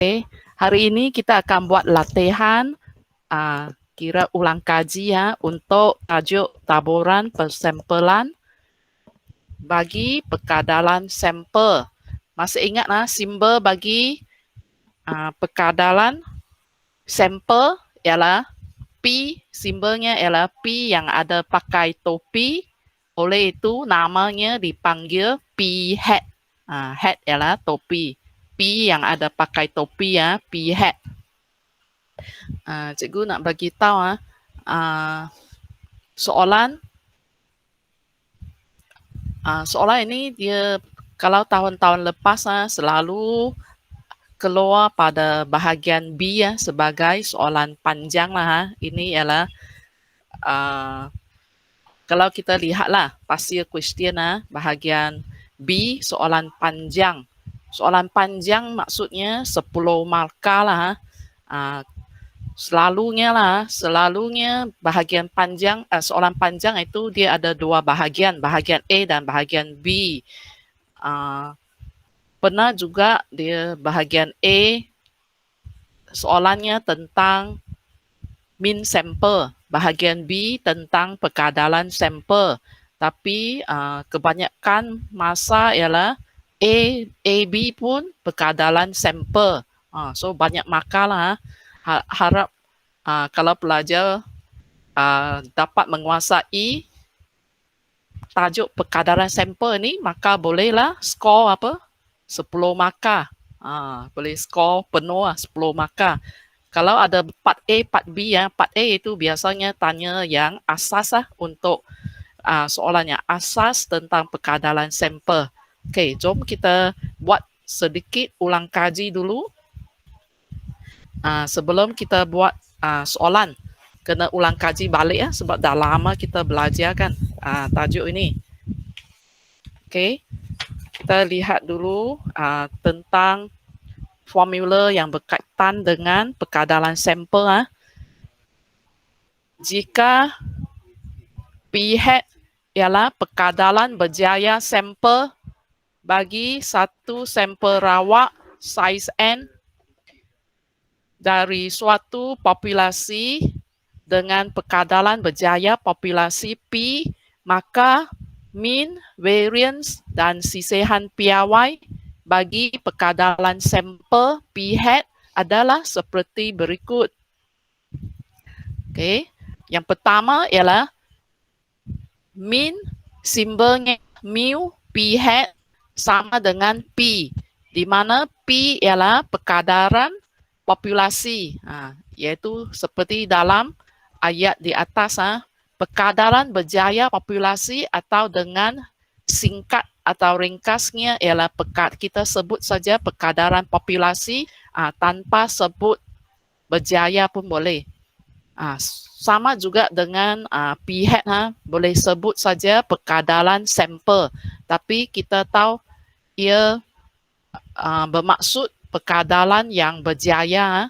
Oke, hari ini kita akan buat latihan kira ulang kaji ya untuk tajuk taburan persampel bagi pekadalan sampel. Masih ingat simbol bagi pekadalan sampel ialah P, simbolnya ialah P yang ada pakai topi. Oleh itu namanya dipanggil P hat. Hat ialah topi. P yang ada pakai topi ya, P hat. Cikgu nak bagi tahu soalan ini dia kalau tahun-tahun lepas selalu keluar pada bahagian B ya sebagai soalan panjang lah. Ini ialah kalau kita lihatlah pasir question bahagian B soalan panjang. Soalan panjang maksudnya 10 markah lah. Selalunya bahagian panjang soalan panjang itu dia ada dua bahagian A dan bahagian B. Pernah juga dia bahagian A soalannya tentang min sampel, bahagian B tentang pekadalan sampel. Tapi kebanyakan masa ialah A, B pun pekadalan sampel. So banyak makalah. Harap kalau pelajar dapat menguasai tajuk pekadaran sampel ni, maka bolehlah skor 10 markah. Boleh skor penuh 10 markah. Kalau ada part A, part B part A itu biasanya tanya yang asas untuk soalannya asas tentang pekadalan sampel. Okey, jom kita buat sedikit ulang kaji dulu. Sebelum kita buat soalan, kena ulang kaji balik sebab dah lama kita belajar kan tajuk ini. Okey, kita lihat dulu tentang formula yang berkaitan dengan pekadalan sampel. Jika P hat ialah pekadalan berjaya sampel bagi satu sampel rawak saiz N dari suatu populasi dengan pekadalan berjaya populasi P, maka mean, variance dan sisihan piawai bagi pekadalan sampel P hat adalah seperti berikut. Okey, yang pertama ialah mean, simbolnya mu, P hat sama dengan P, di mana P ialah pekadaran populasi, iaitu seperti dalam ayat di atas, pekadaran berjaya populasi atau dengan singkat atau ringkasnya ialah kita sebut saja pekadaran populasi tanpa sebut berjaya pun boleh. Sama juga dengan P hat, boleh sebut saja pekadaran sampel, tapi kita tahu ia bermaksud pekadalan yang berjaya.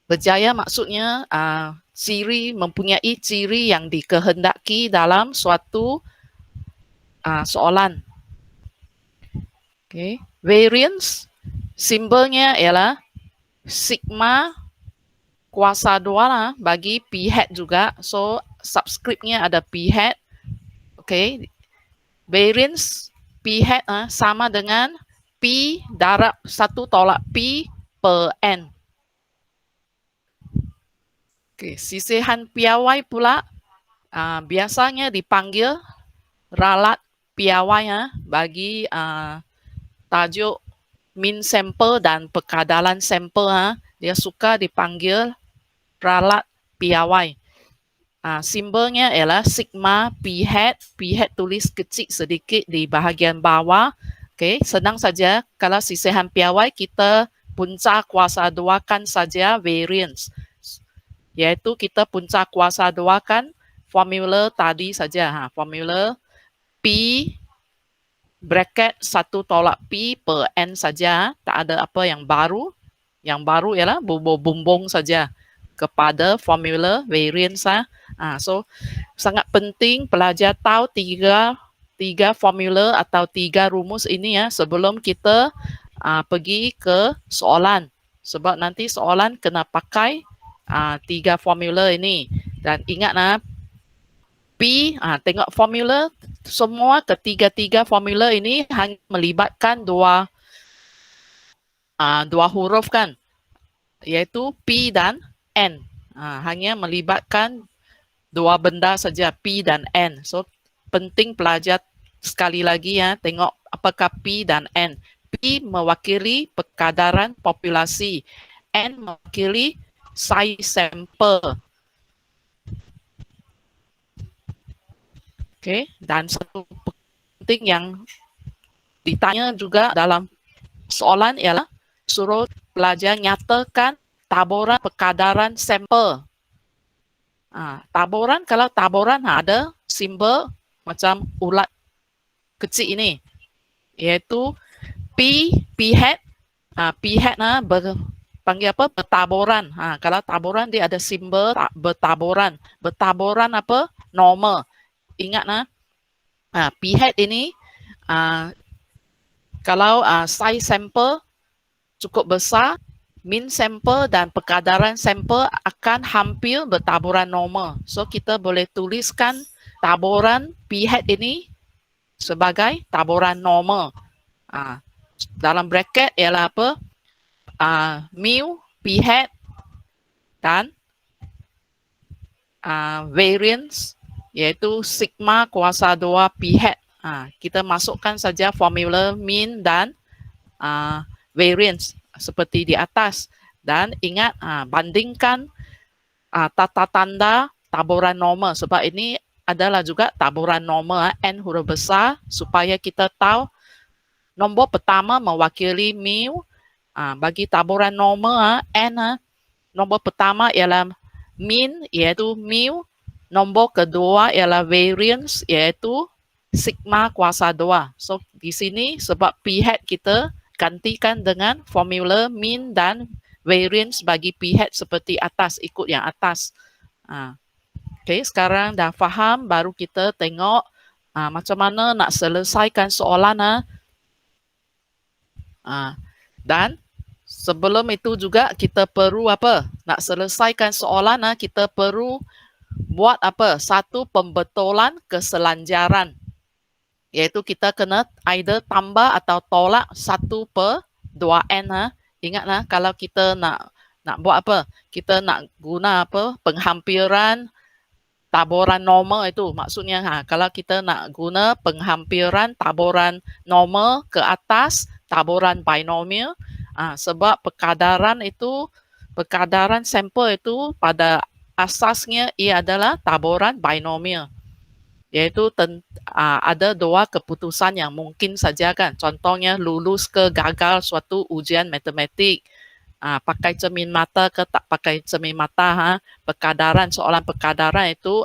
Berjaya maksudnya mempunyai ciri yang dikehendaki dalam suatu soalan. Okay. Variance, simbolnya ialah sigma kuasa 2 bagi P hat juga. So subscriptnya ada P hat. Okay. Variance P hat sama dengan P darab 1 tolak P per N. Okay. Sisihan piawai pula biasanya dipanggil ralat piawai bagi tajuk min sampel dan pekadalan sampel. Dia suka dipanggil ralat piawai. Simbolnya ialah sigma P hat. P hat tulis kecil sedikit di bahagian bawah. Okay, senang saja kalau sisihan piawai kita punca kuasa 2kan saja variance. Iaitu kita punca kuasa 2kan formula tadi saja. Formula P bracket 1 tolak P per N saja. Tak ada apa yang baru. Yang baru ialah bumbung saja kepada formula variance. So sangat penting pelajar tahu tiga formula atau 3 rumus ini sebelum kita pergi ke soalan. Sebab nanti soalan kena pakai 3 formula ini. Dan ingat P, tengok formula, semua ketiga-tiga formula ini hanya melibatkan dua huruf kan, iaitu P dan N. Hanya melibatkan dua benda saja, P dan N. So, penting pelajar sekali lagi ya, tengok apakah P dan N. P mewakili pekadaran populasi, N mewakili size sampel. Okey, dan satu penting yang ditanya juga dalam soalan ialah suruh pelajar nyatakan taburan pekadaran sampel. Taburan, kalau taburan ada simbol macam ulat kecil ini, iaitu P hat, panggil apa? Bertaburan. Kalau taburan dia ada simbol bertaburan. Bertaburan apa? Normal. Ingat P hat ini kalau size sampel cukup besar, mean sampel dan pekadaran sampel akan hampir bertaburan normal. So kita boleh tuliskan taburan P hat ini sebagai taburan normal. Dalam bracket ialah apa? Mu P hat dan variance iaitu sigma kuasa 2 P hat. Kita masukkan saja formula mean dan variance seperti di atas. Dan ingat bandingkan tata tanda taburan normal, sebab ini adalah juga taburan normal N huruf besar, supaya kita tahu nombor pertama mewakili mu. Bagi taburan normal N, nombor pertama ialah mean iaitu mu, nombor kedua ialah variance iaitu sigma kuasa 2. So di sini sebab P hat kita gantikan dengan formula mean dan variance bagi P hat seperti atas, ikut yang atas. Okey, sekarang dah faham, baru kita tengok macam mana nak selesaikan soalan. Dan sebelum itu juga kita perlu apa? Nak selesaikan soalan, kita perlu buat apa? Satu pembetulan keselanjaran. Iaitu kita kena either tambah atau tolak 1/2n. Ingat kalau kita nak buat apa? Kita nak guna apa? Penghampiran taburan normal itu. Maksudnya kalau kita nak guna penghampiran taburan normal ke atas taburan binomial, sebab pekadaran sampel itu pada asasnya ia adalah taburan binomial. Iaitu ada dua keputusan yang mungkin saja kan. Contohnya lulus ke gagal suatu ujian matematik. Pakai cermin mata ke tak pakai cermin mata. Soalan pekadaran itu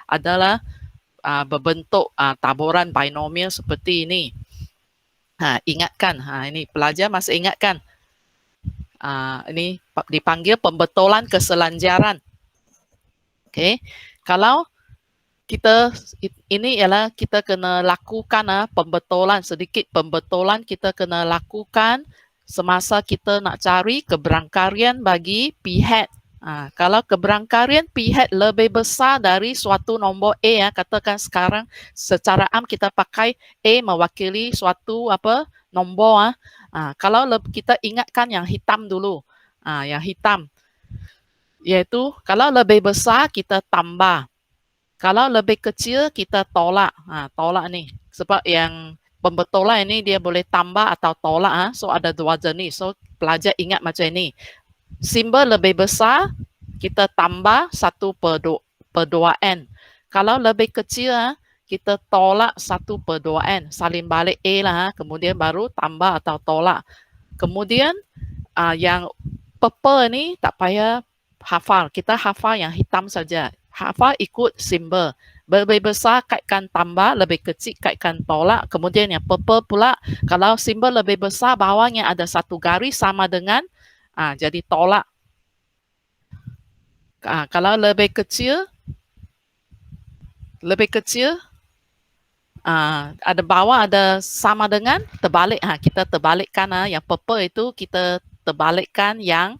adalah berbentuk taburan binomial seperti ini. Ingatkan, ini pelajar masih ingatkan. Ini dipanggil pembetulan keselanjaran. Okey, kalau ini ialah kita kena lakukan pembetulan, sedikit pembetulan kita kena lakukan semasa kita nak cari keberangkalian bagi P hat. Kalau keberangkalian P hat lebih besar dari suatu nombor A, katakan sekarang secara am kita pakai A mewakili suatu apa nombor. Kalau kita ingatkan yang hitam dulu, yang hitam, iaitu kalau lebih besar kita tambah. Kalau lebih kecil kita tolak. Tolak ni. Sebab yang pembetulan ini dia boleh tambah atau tolak. So ada dua jenis. So pelajar ingat macam ini. Simbol lebih besar kita tambah 1/2n. Kalau lebih kecil kita tolak 1/2n. Salin balik A lah. Kemudian baru tambah atau tolak. Kemudian yang purple ni tak payah hafal. Kita hafal yang hitam saja. Hafal ikut simbol. Lebih besar kaitkan tambah, lebih kecil kaitkan tolak. Kemudian yang purple pula, kalau simbol lebih besar bawahnya ada satu garis sama dengan jadi tolak. Kalau lebih kecil Ada bawah ada sama dengan terbalik. Kita terbalikkan yang purple itu kita terbalikkan yang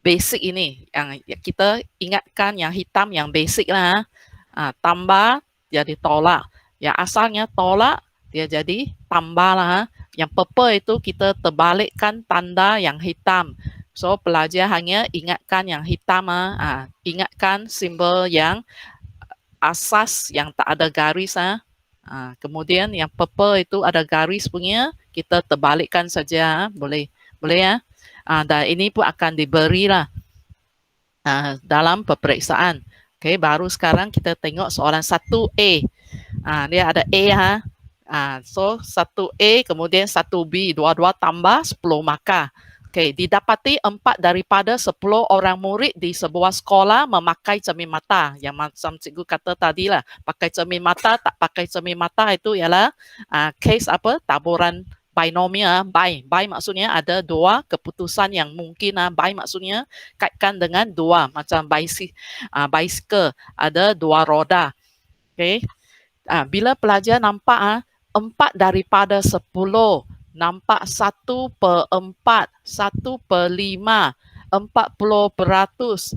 basic ini. Yang kita ingatkan yang hitam yang basic lah. Tambah jadi tolak. Yang asalnya tolak dia jadi tambah lah. Yang purple itu kita terbalikkan tanda yang hitam. So pelajar hanya ingatkan yang hitam. Ingatkan simbol yang asas yang tak ada garis. Kemudian yang purple itu ada garis punya, kita terbalikkan saja. Boleh ya. Dan ini pun akan diberilah dalam peperiksaan. Okey, baru sekarang kita tengok soalan 1A. Dia ada A. So 1A kemudian 1B, dua-dua tambah 10 markah. Okey, didapati 4 daripada 10 orang murid di sebuah sekolah memakai cermin mata. Yang macam cikgu kata tadilah, pakai cermin mata, tak pakai cermin mata itu ialah case apa? Taburan binomial. By maksudnya ada dua keputusan yang mungkin. By maksudnya kaitkan dengan dua, macam bicycle ada dua roda. Okey. Bila pelajar nampak 4 daripada 10, nampak 1/4, 1/5, 40%,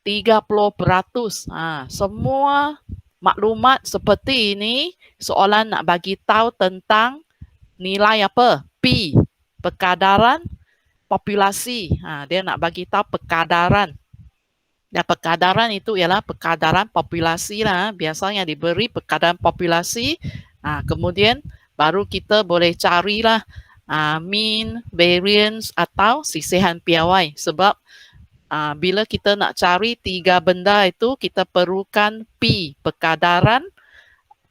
30%. Semua maklumat seperti ini, soalan nak bagi tahu tentang nilai apa? P, perkadaran populasi. Dia nak bagi tahu perkadaran. Dan perkadaran itu ialah perkadaran populasi lah. Biasanya diberi perkadaran populasi. Kemudian baru kita boleh carilah mean, variance atau sisihan piawai. Sebab bila kita nak cari 3 benda itu, kita perlukan P, perkadaran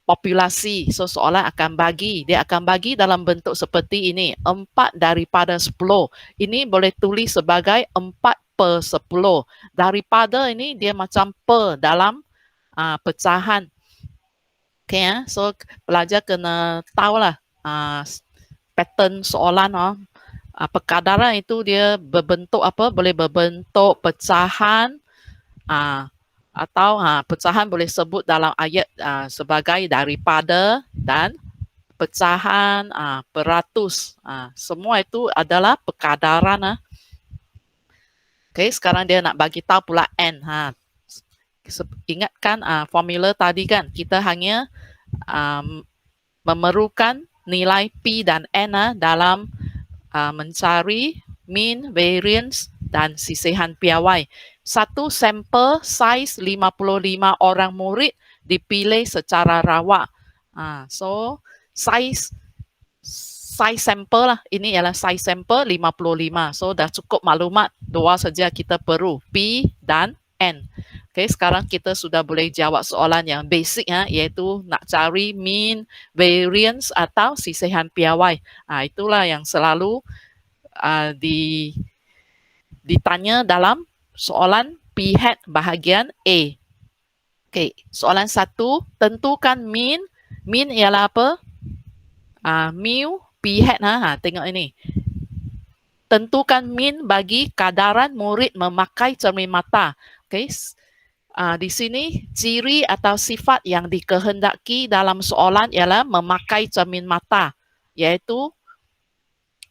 populasi. So soalan akan bagi. Dia akan bagi dalam bentuk seperti ini. 4 daripada 10. Ini boleh tulis sebagai 4/10. Daripada ini dia macam per dalam pecahan. Okay, so pelajar kena tahulah pattern soalan. Perkadaran itu dia berbentuk apa? Boleh berbentuk pecahan atau pecahan boleh sebut dalam ayat sebagai daripada dan pecahan peratus. Semua itu adalah perkadaran. Okey, sekarang dia nak bagi tahu pula N. Ingatkan formula tadi kan, kita hanya memerlukan nilai P dan N dalam mencari mean, variance dan sisihan piawai. Satu sampel saiz 55 orang murid dipilih secara rawak. So saiz sampel lah. Ini ialah saiz sampel 55. So dah cukup maklumat, dua saja kita perlu, P dan N. Okay, sekarang kita sudah boleh jawab soalan yang basic iaitu nak cari mean, variance atau sisihan piawai. Itulah yang selalu ditanya dalam soalan PHET bahagian A. Okay, soalan 1, tentukan mean. Mean ialah apa? Mu PHET. Tengok ini. Tentukan mean bagi kadaran murid memakai cermin mata. Okay. Di sini ciri atau sifat yang dikehendaki dalam soalan ialah memakai cermin mata, iaitu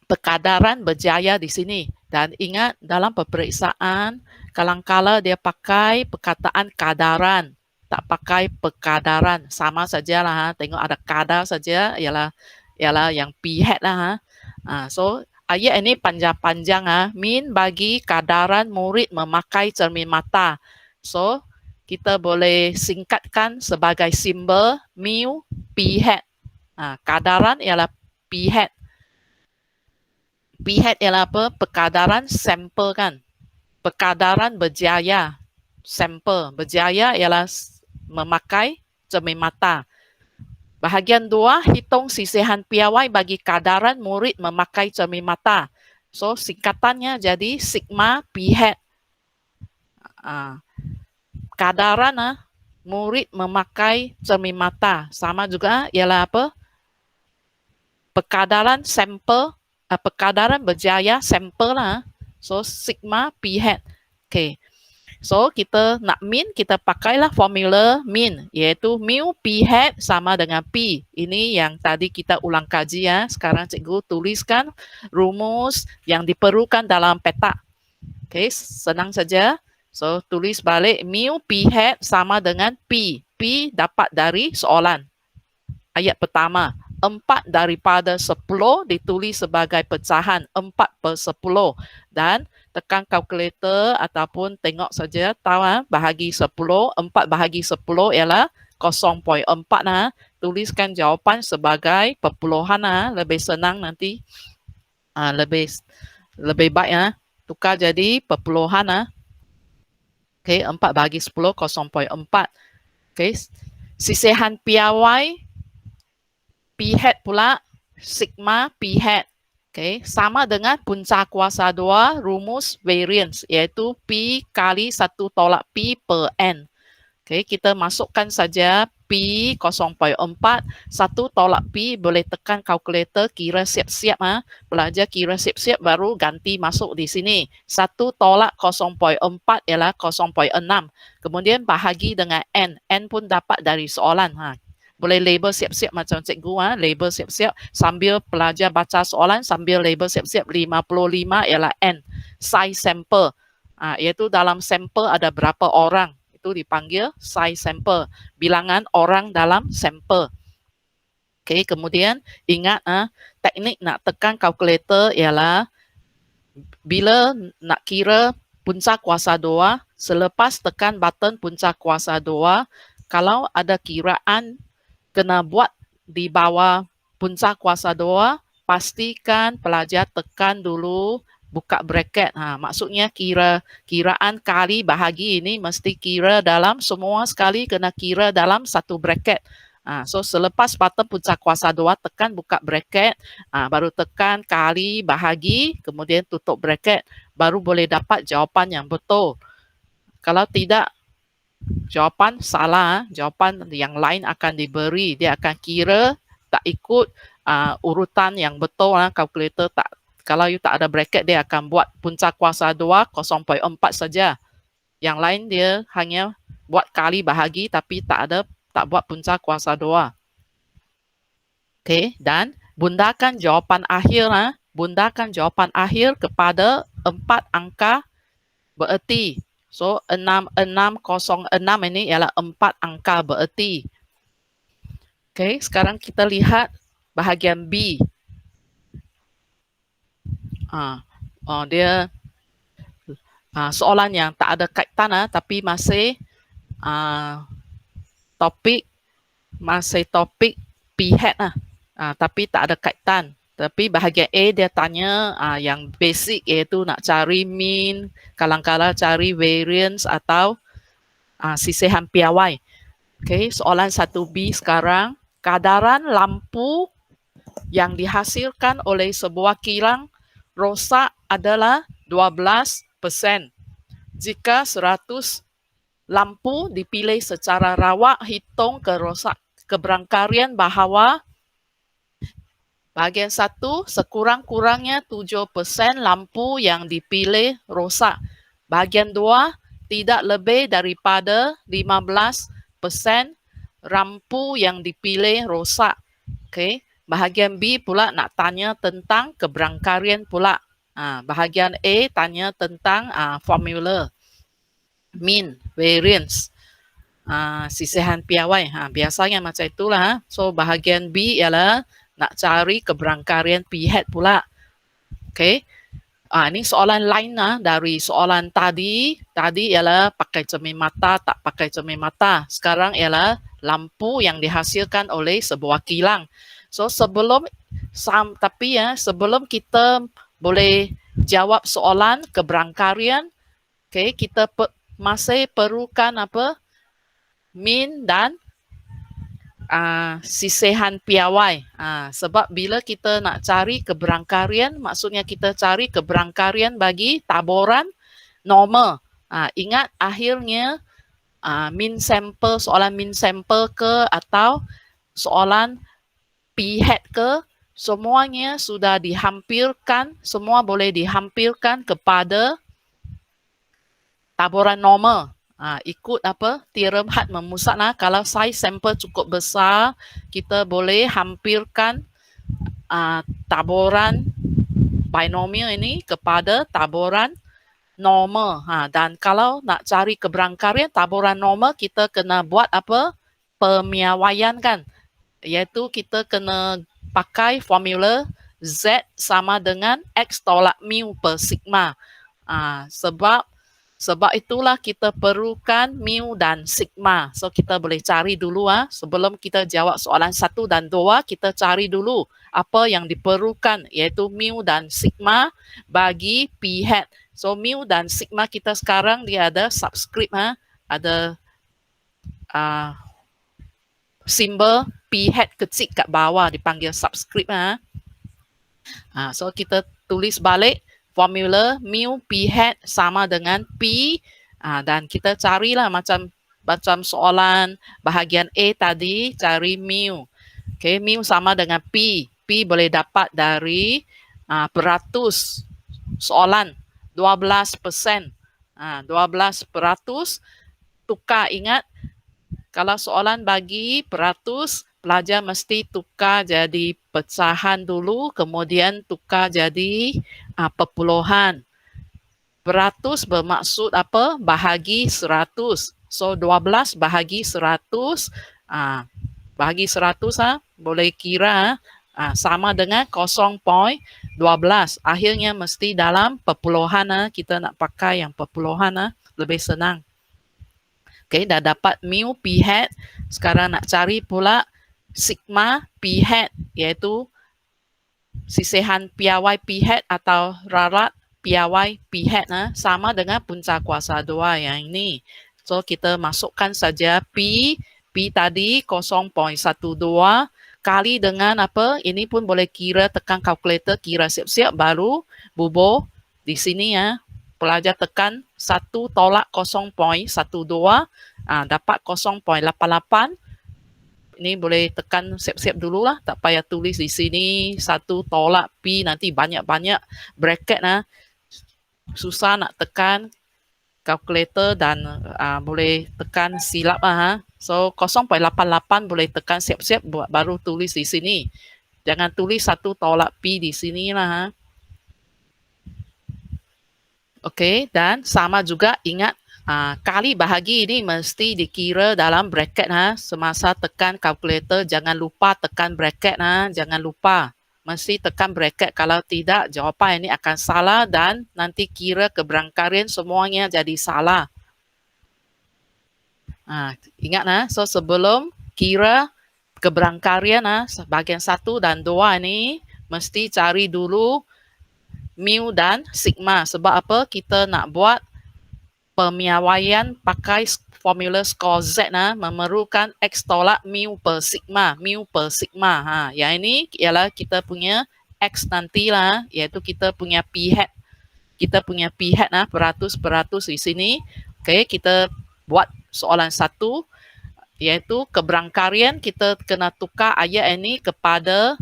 perkadaran berjaya di sini. Dan ingat dalam peperiksaan kadang-kala dia pakai perkataan kadaran, tak pakai perkadaran, sama sajalah. Tengok ada kadar saja ialah yang PHET lah. So ayat ini panjang-panjang. Mean bagi kadaran murid memakai cermin mata. So kita boleh singkatkan sebagai simbol mu PHET. Kadaran ialah PHET. PHET ialah apa? Perkadaran sampel kan. Perkadaran berjaya. Sampel. Berjaya ialah memakai cermin mata. Bahagian 2, hitung sisihan piawai bagi kadaran murid memakai cermin mata. So singkatannya jadi sigma PHET. Kadaran murid memakai cermin mata sama juga ialah apa? Perkadaran sampel, perkadaran berjaya sampel lah. So sigma PHET. Okay. So, kita nak min, kita pakailah formula min, iaitu mu P hat sama dengan P. Ini yang tadi kita ulang kaji ya. Sekarang cikgu tuliskan rumus yang diperlukan dalam peta. Okey, senang saja. So, tulis balik mu P hat sama dengan P. P dapat dari soalan. Ayat pertama, 4 daripada 10 ditulis sebagai pecahan 4/10 dan tekan kalkulator ataupun tengok saja tahu bahagi 10, 4 bahagi 10 ialah 0.4 tuliskan jawapan sebagai perpuluhan lebih senang nanti lebih baik tukar jadi perpuluhan okey 4 bahagi 10 0.4 okey sisihan piawai P hat pula sigma P hat. Okay, sama dengan punca kuasa 2 rumus variance iaitu P kali 1 tolak P per N. Okay, kita masukkan saja P 0.4, 1 tolak P boleh tekan kalkulator kira siap-siap. Belajar kira siap-siap baru ganti masuk di sini. 1 tolak 0.4 ialah 0.6. Kemudian bahagi dengan N. N pun dapat dari soalan. Boleh label siap-siap macam cikgu label siap-siap sambil pelajar baca soalan sambil label siap-siap 55 ialah N size sampel iaitu dalam sampel ada berapa orang itu dipanggil size sampel bilangan orang dalam sampel. Okey, kemudian ingat teknik nak tekan kalkulator ialah bila nak kira punca kuasa 2 selepas tekan button punca kuasa 2 kalau ada kiraan kena buat di bawah punca kuasa 2, pastikan pelajar tekan dulu buka bracket. Maksudnya kiraan kali bahagi ini mesti kira dalam semua sekali kena kira dalam satu bracket. So selepas button punca kuasa 2 tekan buka bracket, baru tekan kali bahagi, kemudian tutup bracket, baru boleh dapat jawapan yang betul. Kalau tidak, jawapan salah, jawapan yang lain akan diberi. Dia akan kira tak ikut urutan yang betul. Kalkulator tak, kalau you tak ada bracket, dia akan buat punca kuasa 2 0.4 saja. Yang lain dia hanya buat kali bahagi tapi tak buat punca kuasa 2. Okey, dan bundakan jawapan akhir bundakan jawapan akhir kepada 4 angka bererti. So 6606 ini ialah 4 angka bererti. Okey, sekarang kita lihat bahagian B. Dia soalan yang tak ada kaitan tapi masih topik P hat tapi tak ada kaitan. Tapi bahagian A dia tanya yang basic iaitu nak cari mean, kadang-kadang cari variance atau sisihan piawai. Okey, soalan 1B sekarang. Kadaran lampu yang dihasilkan oleh sebuah kilang rosak adalah 12%. Jika 100 lampu dipilih secara rawak, hitung keberangkarian bahawa bahagian 1, sekurang-kurangnya 7% lampu yang dipilih rosak. Bahagian 2, tidak lebih daripada 15% lampu yang dipilih rosak. Okay. Bahagian B pula nak tanya tentang keberangkarian pula. Bahagian A tanya tentang formula. Mean, variance, sisihan piawai. Biasanya macam itulah. So, bahagian B ialah nak cari keberangkarian P hat pula. Okey. Ini soalan lain dari soalan tadi. Tadi ialah pakai cermin mata, tak pakai cermin mata. Sekarang ialah lampu yang dihasilkan oleh sebuah kilang. So sebelum kita boleh jawab soalan keberangkarian, okey, kita masih perlukan apa? Mean dan sisihan piawai. Sebab bila kita nak cari keberangkarian, maksudnya kita cari keberangkarian bagi taburan normal. Ingat akhirnya mean sample, soalan mean sample ke atau soalan P hat ke, semuanya sudah dihampirkan, semua boleh dihampirkan kepada taburan normal. Ikut apa teorem had memusat lah. Kalau saiz sampel cukup besar, kita boleh hampirkan taburan binomial ini kepada taburan normal. Dan kalau nak cari keberangkarian taburan normal, kita kena buat apa? Pemiawaian kan. Iaitu kita kena pakai formula Z sama dengan X tolak mu per sigma. Sebab itulah kita perlukan mu dan sigma. So kita boleh cari dulu sebelum kita jawab soalan 1 dan 2, kita cari dulu apa yang diperlukan, iaitu mu dan sigma bagi P hat. So mu dan sigma kita sekarang dia ada subscript, ada simbol P hat kecil kat bawah dipanggil subscript. So kita tulis balik formula mu P hat sama dengan P, dan kita carilah macam soalan bahagian A tadi, cari mu. Okay, mu sama dengan P. P boleh dapat dari peratus soalan 12%. 12%. Tukar, ingat kalau soalan bagi peratus, pelajar mesti tukar jadi pecahan dulu, kemudian tukar jadi perpuluhan. Peratus bermaksud apa? Bahagi 100. So 12 bahagi 100, bahagi 100 boleh kira sama dengan 0.12. Akhirnya mesti dalam perpuluhan. Kita nak pakai yang perpuluhan, lebih senang. Okay, dah dapat mu P hat. Sekarang nak cari pula sigma P hat, iaitu sisihan piawai P hat atau rarat piawai P hat sama dengan punca kuasa 2 yang ini. So kita masukkan saja P tadi 0.12 kali dengan apa? Ini pun boleh kira, tekan kalkulator, kira siap-siap, baru bubuh di sini pelajar tekan 1 tolak 0.12, dapat 0.88. Ini boleh tekan siap-siap dulu lah, tak payah tulis di sini 1 tolak P, nanti banyak-banyak bracket susah nak tekan kalkulator dan boleh tekan silap So 0.88 boleh tekan siap-siap baru tulis di sini. Jangan tulis 1 tolak P di sini lah. Okey, dan sama juga ingat kali bahagi ini mesti dikira dalam bracket semasa tekan kalkulator. Jangan lupa tekan bracket jangan lupa. Mesti tekan bracket, kalau tidak jawapan ini akan salah dan nanti kira keberangkarian semuanya jadi salah. Ingat so sebelum kira keberangkarian bahagian 1 dan 2 ini mesti cari dulu mu dan sigma. Sebab apa? Kita nak buat pemiawaian pakai formula skor Z memerlukan X tolak mu per sigma. Yang ini ialah kita punya X nantilah, iaitu kita punya P hat. Kita punya P hat peratus di sini. Okey, kita buat soalan 1, iaitu keberangkarian. Kita kena tukar ayat ini kepada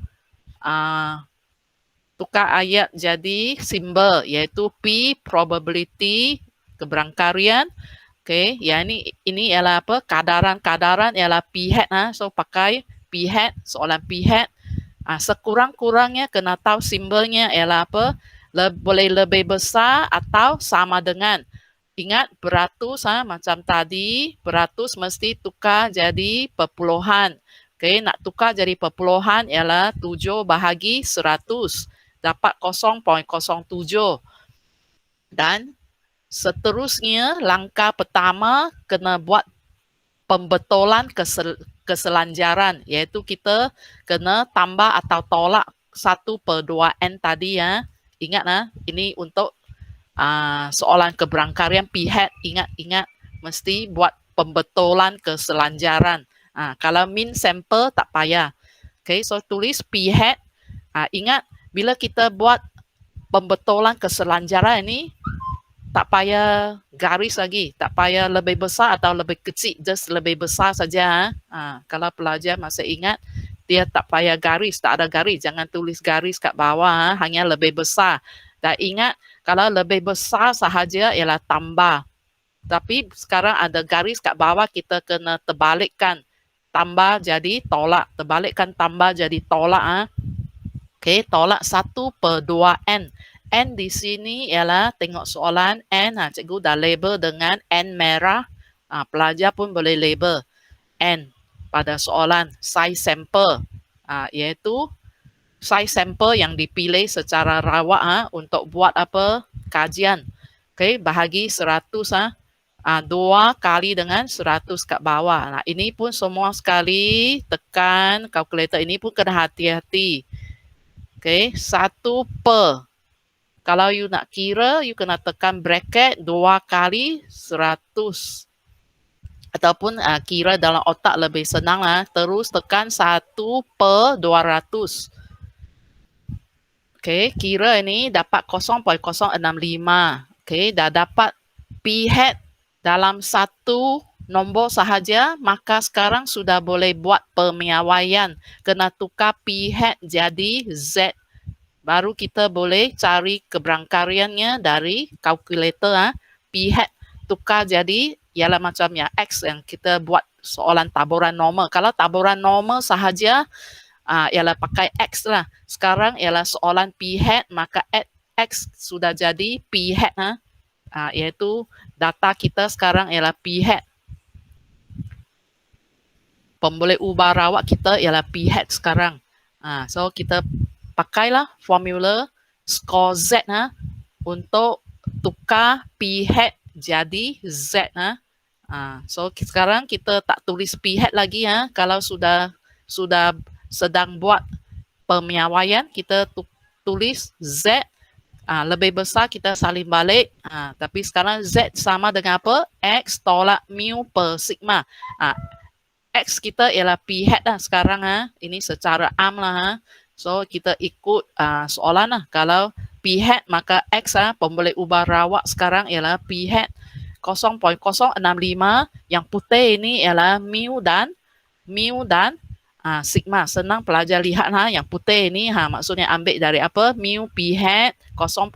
tukar ayat jadi simbol, iaitu P probability keberangkarian. Okey, yang ini ialah apa? Kadaran ialah P hat so pakai P hat, soalan P hat. Sekurang-kurangnya kena tahu simbolnya ialah apa? Boleh lebih besar atau sama dengan. Ingat beratus macam tadi, beratus mesti tukar jadi perpuluhan. Okey, nak tukar jadi perpuluhan ialah 7 bahagi 100. Dapat 0.07. Dan seterusnya langkah pertama kena buat pembetulan keselanjaran, iaitu kita kena tambah atau tolak 1/2n tadi Ingat ini untuk soalan keberangkarian P hat. Ingat mesti buat pembetulan keselanjaran. Kalau min sampel tak payah. Okay, so tulis P hat. Ingat bila kita buat pembetulan keselanjaran ini tak payah garis lagi, tak payah lebih besar atau lebih kecil, just lebih besar saja. Kalau pelajar masih ingat, dia tak payah garis, tak ada garis, jangan tulis garis kat bawah, hanya lebih besar. Dan ingat, kalau lebih besar sahaja ialah tambah. Tapi sekarang ada garis kat bawah, kita kena terbalikkan. Tambah jadi tolak. Terbalikkan tambah jadi tolak. Okey, tolak 1/2n. N di sini ialah tengok soalan N. Cikgu dah label dengan N merah. Pelajar pun boleh label N pada soalan size sample. Iaitu size sample yang dipilih secara rawak untuk buat apa? Kajian. Okey, bahagi 100 2 kali dengan 100 kat bawah. Nah, ini pun semua sekali tekan kalkulator ini pun kena hati-hati. Okey, 1/. Kalau you nak kira, you kena tekan bracket 2 kali 100. Ataupun kira dalam otak lebih senang lah. Terus tekan 1/200. Okey, kira ini dapat 0.065. Okey, dah dapat P hat dalam satu nombor sahaja, maka sekarang sudah boleh buat pemiawaian. Kena tukar P hat jadi Z. Baru kita boleh cari keberangkariannya dari kalkulator. P hat tukar jadi ialah macam ya X yang kita buat soalan taburan normal. Kalau taburan normal sahaja ialah pakai X lah. Sekarang ialah soalan P hat, maka X sudah jadi P hat. Iaitu data kita sekarang ialah P hat. Pemboleh ubah rawak kita ialah P hat sekarang. So kita pakailah formula skor Z untuk tukar P hat jadi Z. So sekarang kita tak tulis P hat lagi. Kalau sudah sedang buat pemiawaian, kita tulis Z. Lebih besar kita salin balik. Tapi sekarang Z sama dengan apa? X tolak mu per sigma. X kita ialah P hat lah sekarang. Ini secara am lah. So kita ikut soalan lah. Kalau P hat maka X pemboleh ubah rawak sekarang ialah P hat 0.065. Yang putih ini ialah mu dan sigma. Senang pelajar lihat yang putih ini maksudnya ambil dari apa? Mu P hat 0.12.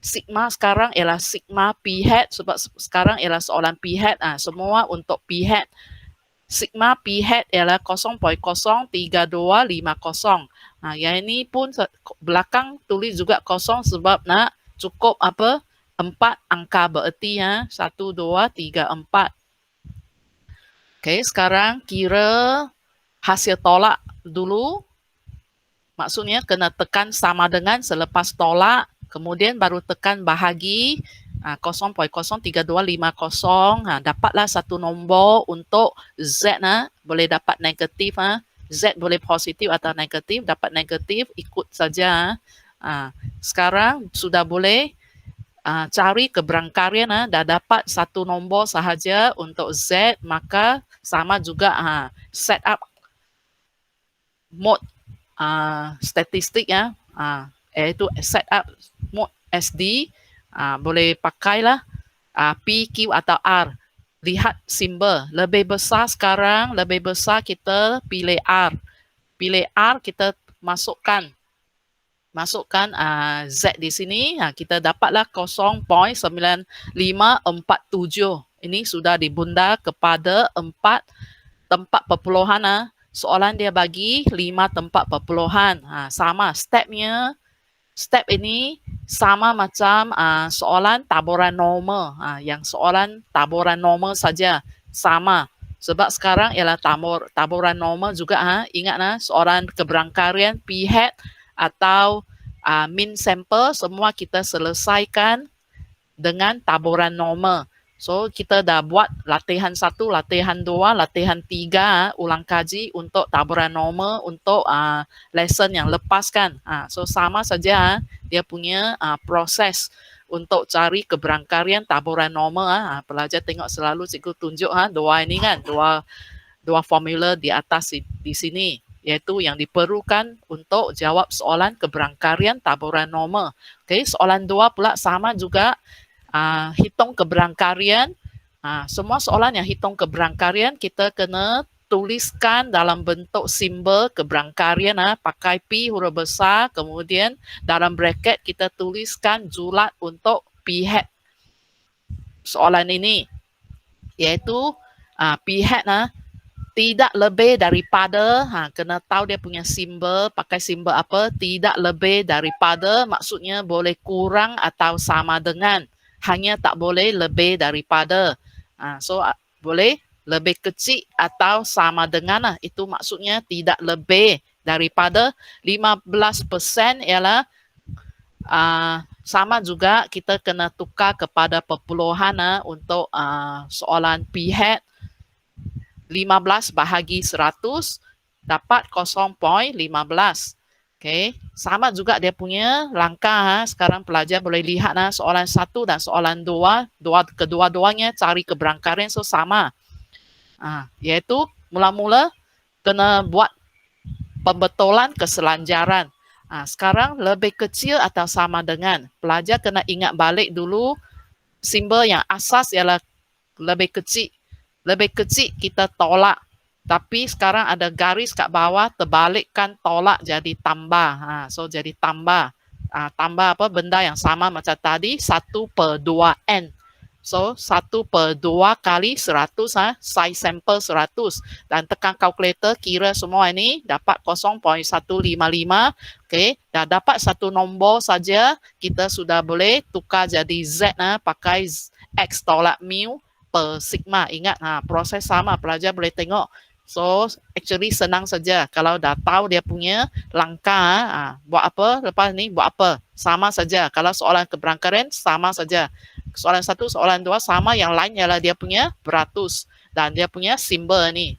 Sigma sekarang ialah sigma P hat sebab sekarang ialah soalan P hat. Semua untuk P hat. Sigma P hat ialah 0.03250. Yang ini pun belakang tulis juga kosong sebab nak cukup apa? 4 angka bererti 1, 2, 3, 4. Okey, sekarang kira hasil tolak dulu. Maksudnya kena tekan sama dengan selepas tolak, kemudian baru tekan bahagi 0.03250. Dapatlah satu nombor untuk Z. Boleh dapat negatif. Z boleh positif atau negatif. Dapat negatif, ikut saja. Sekarang sudah boleh cari keberangkarian. Dah dapat satu nombor sahaja untuk Z, maka sama juga set up mode statistik iaitu set up mode SD. Boleh pakailah P, Q atau R. Lihat simbol. Lebih besar sekarang, lebih besar kita pilih R. Pilih R, kita masukkan Z di sini. Kita dapatlah 0.9547. Ini sudah dibunda kepada 4 tempat perpuluhan. Soalan dia bagi 5 tempat perpuluhan. Sama stepnya. Step ini sama macam soalan taburan normal. Yang soalan taburan normal saja sama. Sebab sekarang ialah taburan normal juga. Ingat soalan keberangkarian P hat atau min sample semua kita selesaikan dengan taburan normal. So kita dah buat latihan 1, latihan 2, latihan 3 ulang kaji untuk taburan normal untuk lesson yang lepas kan. So sama saja dia punya proses untuk cari keberangkarian taburan normal. Pelajar tengok selalu cikgu tunjuk dua ini kan, dua formula di atas di sini, iaitu yang diperlukan untuk jawab soalan keberangkarian taburan normal. Okey, soalan 2 pula sama juga. Hitung keberangkarian. Semua soalan yang hitung keberangkarian kita kena tuliskan dalam bentuk simbol keberangkarian. Pakai P huruf besar, kemudian dalam bracket kita tuliskan julat untuk P hat. soalan ini, yaitu P hat tidak lebih daripada, kena tahu dia punya simbol, pakai simbol apa, tidak lebih daripada maksudnya boleh kurang atau sama dengan, hanya tak boleh lebih daripada. So boleh lebih kecil atau sama dengan, itu maksudnya tidak lebih daripada 15% ialah sama juga kita kena tukar kepada perpuluhan untuk soalan P hat 15 bahagi 100 dapat 0.15. Okay. Sama juga dia punya langkah. Sekarang pelajar boleh lihat soalan 1 dan soalan 2. Kedua-duanya cari keberangkarian, so sama. Iaitu mula-mula kena buat pembetulan keselanjaran. Sekarang lebih kecil atau sama dengan. Pelajar kena ingat balik dulu simbol yang asas ialah lebih kecil. Lebih kecil kita tolak. Tapi sekarang ada garis kat bawah, terbalikkan tolak jadi tambah. So jadi tambah. Tambah apa? Benda yang sama macam tadi, 1/2n. So 1/2 kali 100, size sampel 100. Dan tekan kalkulator, kira semua ini dapat 0.155. Okay. Dah dapat satu nombor saja, kita sudah boleh tukar jadi Z pakai X tolak mu per sigma. Ingat, proses sama, pelajar boleh tengok. So, actually senang saja. Kalau dah tahu dia punya langkah, buat apa, lepas ni buat apa. Sama saja. Kalau soalan keberangkarian, sama saja. Soalan 1, soalan 2 sama, yang lain ialah dia punya beratus. Dan dia punya simbol ni.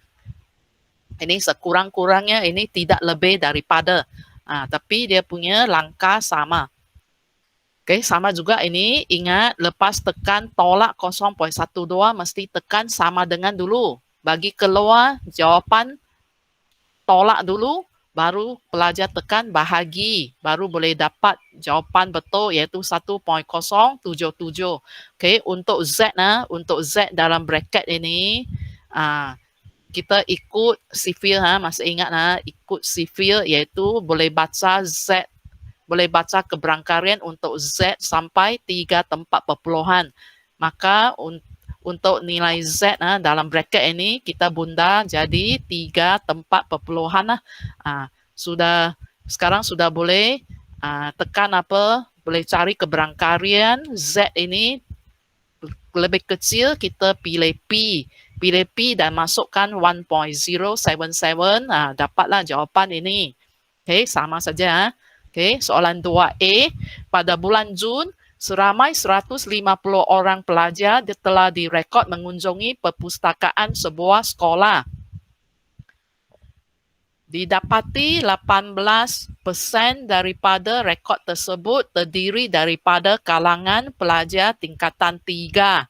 Ini sekurang-kurangnya, ini tidak lebih daripada. Tapi dia punya langkah sama. Okay, sama juga ini, ingat lepas tekan tolak 0.12 mesti tekan sama dengan dulu. Bagi keluar jawapan tolak dulu, baru pelajar tekan bahagi, baru boleh dapat jawapan betul iaitu 1.077. Okay, untuk Z dalam bracket ini, kita ikut sifil, masih ingat ikut sifil iaitu boleh baca Z. Boleh baca keberangkarian untuk Z sampai 3 tempat perpuluhan. Maka untuk nilai Z dalam bracket ini kita bunda jadi 3 tempat perpuluhan. Sekarang sudah boleh tekan apa? Boleh cari keberangkarian Z ini lebih kecil, kita pilih P. Pilih P dan masukkan 1.077. Dapatlah jawapan ini. Okay, sama saja. Okay, soalan 2A, pada bulan Jun, seramai 150 orang pelajar telah direkod mengunjungi perpustakaan sebuah sekolah. Didapati 18% daripada rekod tersebut terdiri daripada kalangan pelajar tingkatan 3.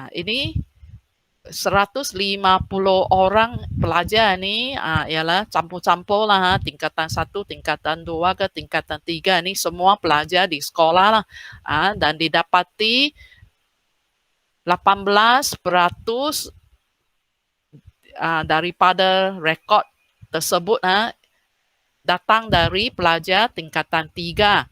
Ini 150 orang pelajar ni ialah campur-campur lah, tingkatan 1, tingkatan 2 ke tingkatan 3 ni semua pelajar di sekolah lah. Dan didapati 18% daripada rekod tersebut datang dari pelajar tingkatan 3.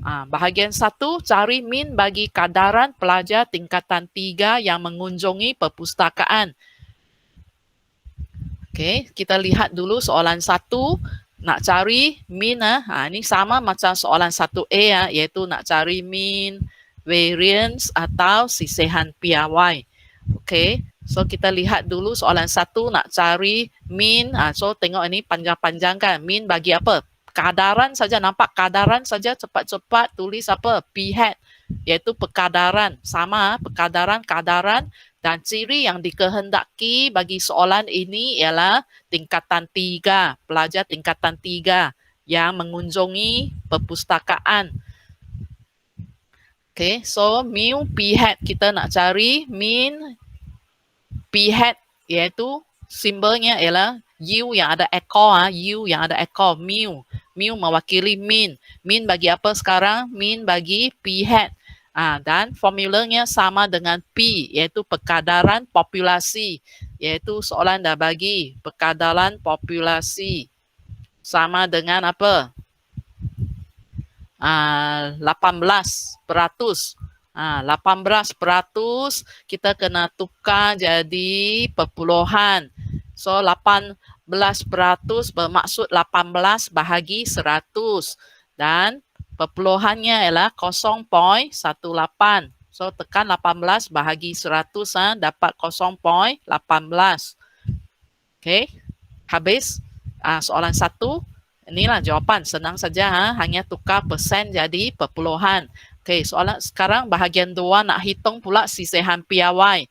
Bahagian 1, cari min bagi kadaran pelajar tingkatan 3 yang mengunjungi perpustakaan. Okay, kita lihat dulu soalan 1, nak cari min. Ini sama macam soalan 1A, iaitu nak cari min, variance atau sisihan piawai. Okay, so kita lihat dulu soalan 1 nak cari min. So tengok ini panjang-panjang kan, min bagi apa? Kadaran saja, nampak kadaran saja, cepat-cepat tulis apa? P hat, iaitu perkadaran. Sama, perkadaran, kadaran. Dan ciri yang dikehendaki bagi soalan ini ialah tingkatan 3, pelajar tingkatan 3 yang mengunjungi perpustakaan. Okay, so mu P hat kita nak cari, min P hat iaitu simbolnya ialah U yang ada ekor, U yang ada ekor, mu. Mu mewakili min. Min bagi apa sekarang? Min bagi P hat. Dan formulanya sama dengan P, iaitu perkadaran populasi. Iaitu soalan dah bagi perkadaran populasi. Sama dengan apa? 18%. 18% kita kena tukar jadi perpuluhan. So 18% bermaksud 18 bahagi 100 dan perpuluhannya ialah 0.18. So tekan 18 bahagi 100 dapat 0.18. Okey. Habis soalan 1. Inilah jawapan, senang saja hanya tukar persen jadi perpuluhan. Okey, soalan sekarang bahagian 2 nak hitung pula sisihan piawai.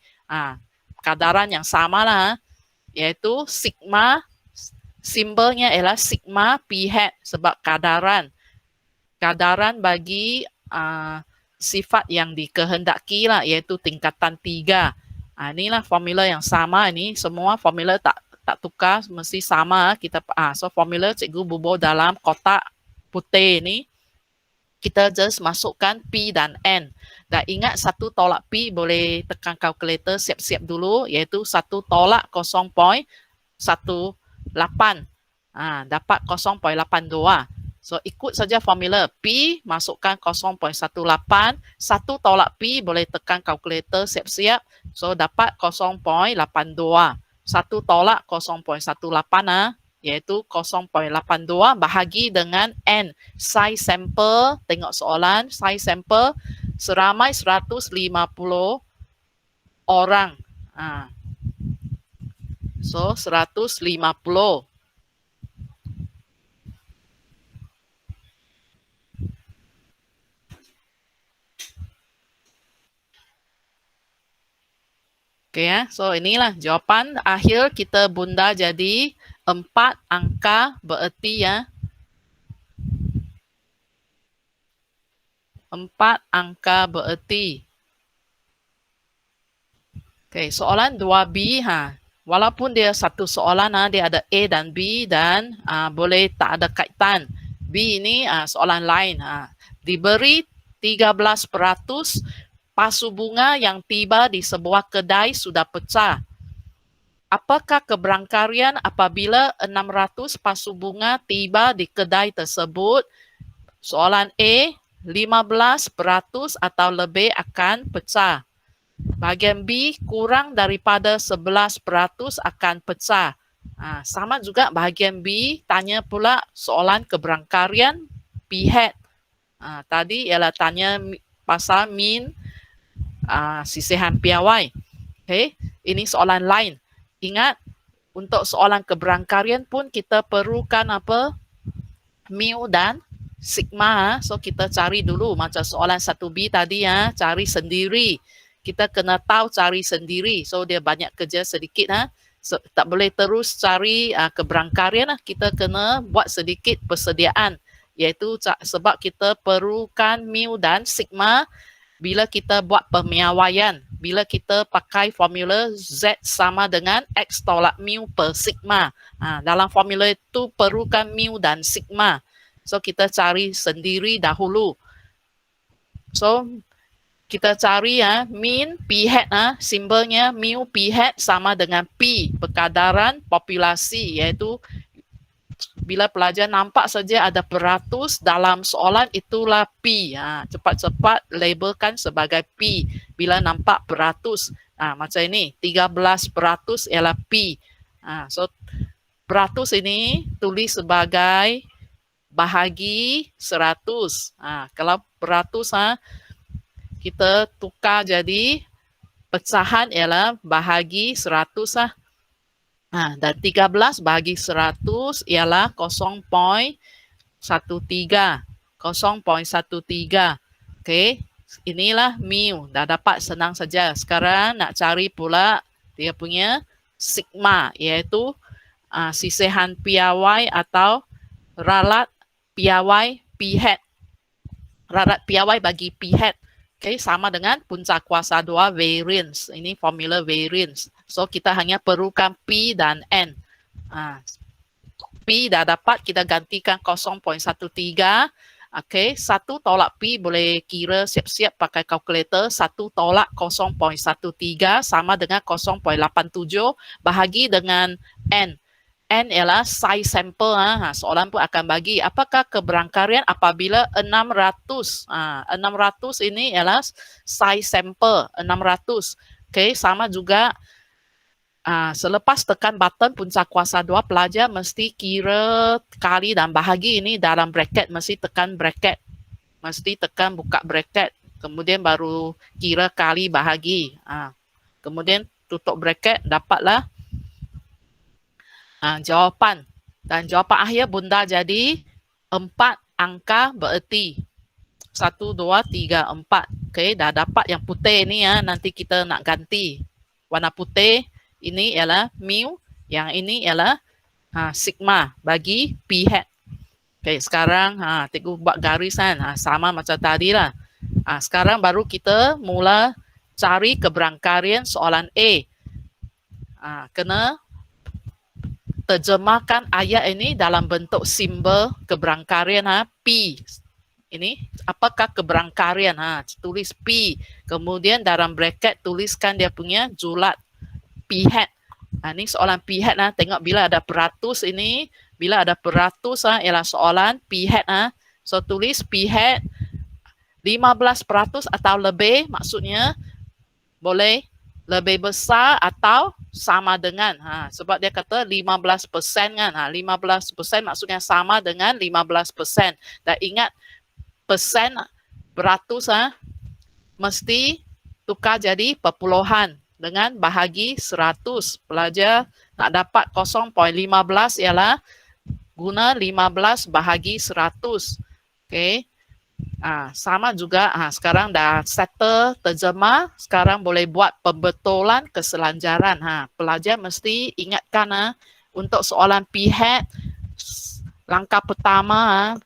Kadaran yang samalah iaitu sigma, simbolnya ialah sigma p hat sebab kadaran bagi sifat yang dikehendaki lah iaitu tingkatan 3. Inilah formula yang sama ini, semua formula tak tukar, mesti sama kita. So formula cikgu bubuh dalam kotak putih ni, kita just masukkan P dan N. Dan ingat 1 tolak P boleh tekan kalkulator siap-siap dulu, iaitu 1 tolak 0.18. Dapat 0.82. So ikut saja formula P, masukkan 0.18. 1 tolak P boleh tekan kalkulator siap-siap. So dapat 0.82. 1 tolak 0.18 iaitu 0.82 bahagi dengan N. Size sampel, tengok soalan, size sampel seramai 150 orang. So 150. Okey so inilah jawapan akhir kita bunda jadi 4 angka bererti 4 angka bererti. Okey, soalan 2B walaupun dia satu soalan dia ada A dan B dan boleh tak ada kaitan. B ini soalan lain. Diberi 13% pasu bunga yang tiba di sebuah kedai sudah pecah. Apakah keberangkarian apabila 600 pasu bunga tiba di kedai tersebut? Soalan A, 15% atau lebih akan pecah. Bahagian B, kurang daripada 11% akan pecah. Sama juga bahagian B, tanya pula soalan keberangkarian P hat. Tadi ialah tanya pasal min sisihan piawai. Okay. Ini soalan lain. Ingat, untuk soalan keberangkarian pun kita perlukan apa? Mu dan sigma. So kita cari dulu macam soalan 1B tadi cari sendiri. Kita kena tahu cari sendiri. So dia banyak kerja sedikit so, tak boleh terus cari keberangkarian kita kena buat sedikit persediaan, iaitu sebab kita perlukan mu dan sigma bila kita buat pemiawaian. Bila kita pakai formula Z sama dengan X tolak mu per sigma. Dalam formula itu perlukan mu dan sigma. So kita cari sendiri dahulu. So kita cari min P hat simbolnya mu P hat sama dengan P perkadaran populasi, iaitu bila pelajar nampak saja ada peratus dalam soalan itulah P. Cepat-cepat labelkan sebagai P bila nampak peratus. Macam ini 13% ialah P. So peratus ini tulis sebagai bahagi 100. Kalau peratus kita tukar jadi pecahan ialah bahagi 100 dan 13 bahagi 100 ialah 0.13. 0.13. Okey, inilah mu. Dah dapat, senang saja. Sekarang nak cari pula dia punya sigma, iaitu sisihan piawai atau ralat piawai P hat. Ralat piawai bagi P hat. Okay, sama dengan punca kuasa 2 variance. Ini formula variance. So kita hanya perlukan P dan N. P dah dapat, kita gantikan 0.13. Okay, 1 tolak P boleh kira siap-siap pakai kalkulator. 1 tolak 0.13 sama dengan 0.87 bahagi dengan N. N ialah size sample. Soalan pun akan bagi apakah keberangkarian apabila 600. 600 ini ialah size sample 600. Okay, sama juga selepas tekan button punca kuasa 2, pelajar mesti kira kali dan bahagi ini dalam bracket, mesti tekan bracket. Mesti tekan buka bracket. Kemudian baru kira kali bahagi. Kemudian tutup bracket, dapatlah jawapan. Dan jawapan akhir bunda jadi 4 angka bererti 1, 2, 3, 4. Okay, dah dapat yang putih ni nanti kita nak ganti. Warna putih ini ialah mu, yang ini ialah sigma bagi P hat. Okay, sekarang cikgu buat garisan sama macam tadi lah. Sekarang baru kita mula cari keberangkarian soalan A. Kena terjemahkan ayat ini dalam bentuk simbol keberangkarian P. Ini apakah keberangkarian? Tulis P. Kemudian dalam bracket tuliskan dia punya julat P hat. Ini soalan P hat. Tengok bila ada peratus ini. Bila ada peratus ialah soalan P hat. So tulis P hat 15% atau lebih, maksudnya boleh lebih besar atau sama dengan. Sebab dia kata 15% kan. 15% maksudnya sama dengan 15%. Dan ingat persen beratus mesti tukar jadi perpuluhan dengan bahagi 100. Pelajar nak dapat 0.15 ialah guna 15 bahagi 100. Okay. Sama juga sekarang dah settle terjemah, sekarang boleh buat pembetulan keselanjaran. Pelajar mesti ingatkan untuk soalan P hat, langkah pertama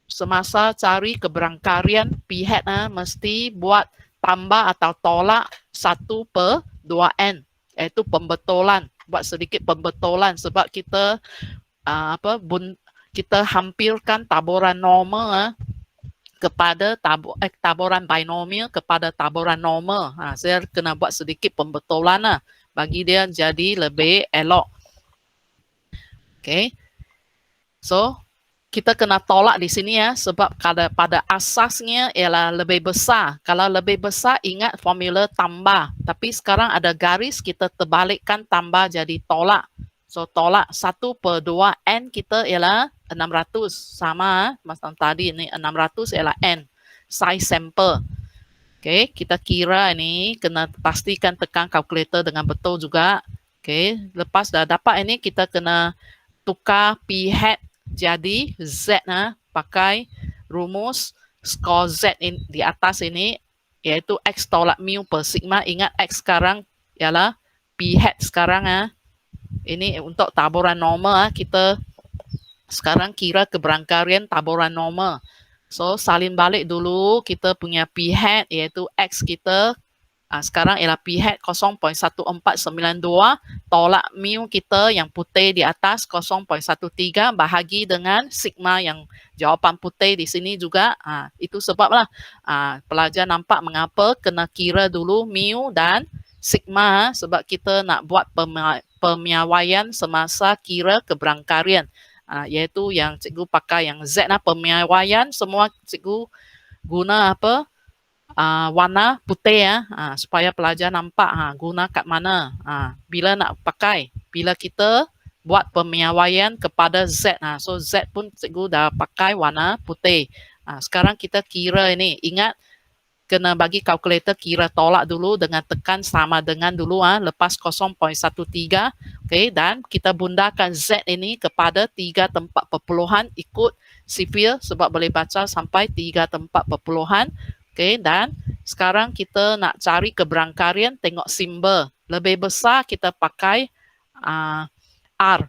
semasa cari keberangkarian P hat mesti buat tambah atau tolak 1/2n, iaitu pembetulan. Buat sedikit pembetulan sebab kita kita hampirkan taburan normal kepada taburan binomial kepada taburan normal. Saya kena buat sedikit pembetulan bagi dia jadi lebih elok. Okay. So kita kena tolak di sini sebab pada asasnya ialah lebih besar. Kalau lebih besar ingat formula tambah. Tapi sekarang ada garis, kita terbalikkan tambah jadi tolak. So tolak 1/2n kita ialah 600. Sama macam tadi ini 600 ialah n. Size sample. Okay, kita kira ini kena pastikan tekan kalkulator dengan betul juga. Okay, lepas dah dapat ini kita kena tukar P hat jadi Z pakai rumus skor Z di atas ini, iaitu X tolak mu per sigma. Ingat X sekarang ialah P hat sekarang. Ini untuk taburan normal. Kita sekarang kira keberangkarian taburan normal. So salin balik dulu kita punya P hat, iaitu X kita sekarang ialah P hat 0.1492 tolak mu kita yang putih di atas 0.13 bahagi dengan sigma yang jawapan putih di sini juga. Itu sebablah pelajar nampak mengapa kena kira dulu mu dan sigma, sebab kita nak buat pemiawaian semasa kira keberangkarian, iaitu yang cikgu pakai yang Z pemiawaian semua cikgu guna warna putih supaya pelajar nampak guna kat mana bila nak pakai, bila kita buat pemiawaian kepada Z. So Z pun cikgu dah pakai warna putih. Sekarang kita kira ini, ingat kena bagi kalkulator kira tolak dulu dengan tekan sama dengan dulu lepas 0.13. Okay, dan kita bundakan Z ini kepada 3 tempat perpuluhan ikut sifir sebab boleh baca sampai 3 tempat perpuluhan. Okay, dan sekarang kita nak cari keberangkarian, tengok simbol. Lebih besar kita pakai R.